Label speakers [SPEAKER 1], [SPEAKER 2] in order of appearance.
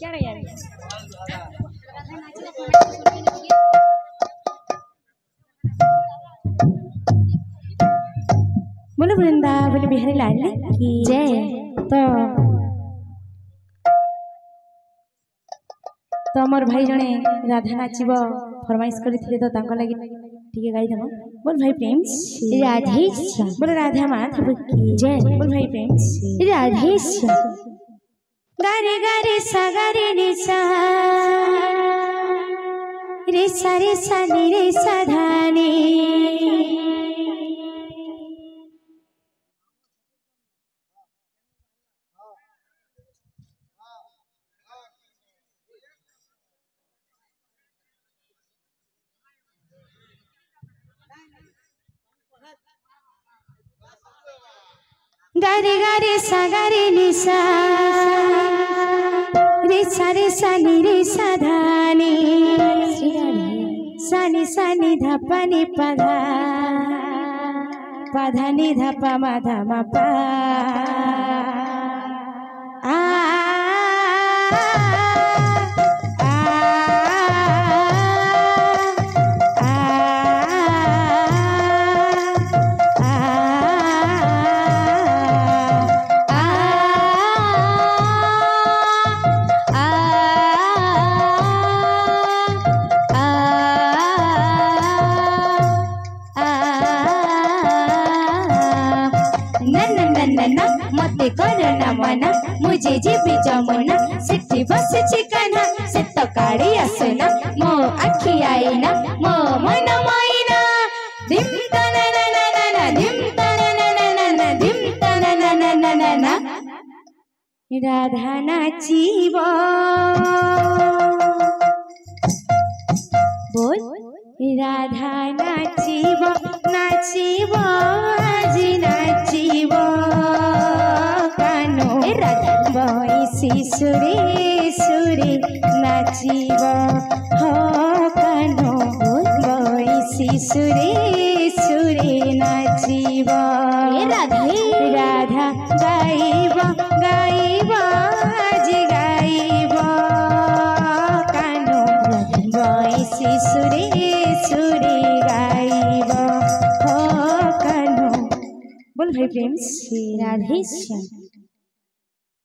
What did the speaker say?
[SPEAKER 1] क्या यार बोलो वृंदावन बिहारी लाल की जय। तो मोर भाई जने राधा नाचब फरमाइश करथिले तो तांको लागि ठीक गाई देबो। बोल भाई प्रेम राधे बोल राधा माधव की जय। बोल भाई प्रेम राधे गारे गारे सा गारे रे सा रे सा नी रे सा धा नी गारे गारे सा गारे नि सा रे सा नी रे सा धा नी सा नी धा पा नी पा धा नी धा पा मा धा मा पा आ मते करना मना मुझे जीवी जमुना सिटी बस चिकना से तो काड़ी आसना मो आखी आईना मो मन माइना धिम तना ना ना ना ना धिम तना ना ना ना ना धिम तना ना ना ना ना ना राधा नाचिब बोल राधा नाचिब नाचिब आज नाचिब बईसी सुरे सुरे नाचिब हो कानो बईसी सुरे सुरे नाचिब राधा गाइब गाइब आज गाइब कानो बईसी सुरे सुरे गाइब हो कानो बोल भाई प्रेम श्री राधे श्याम।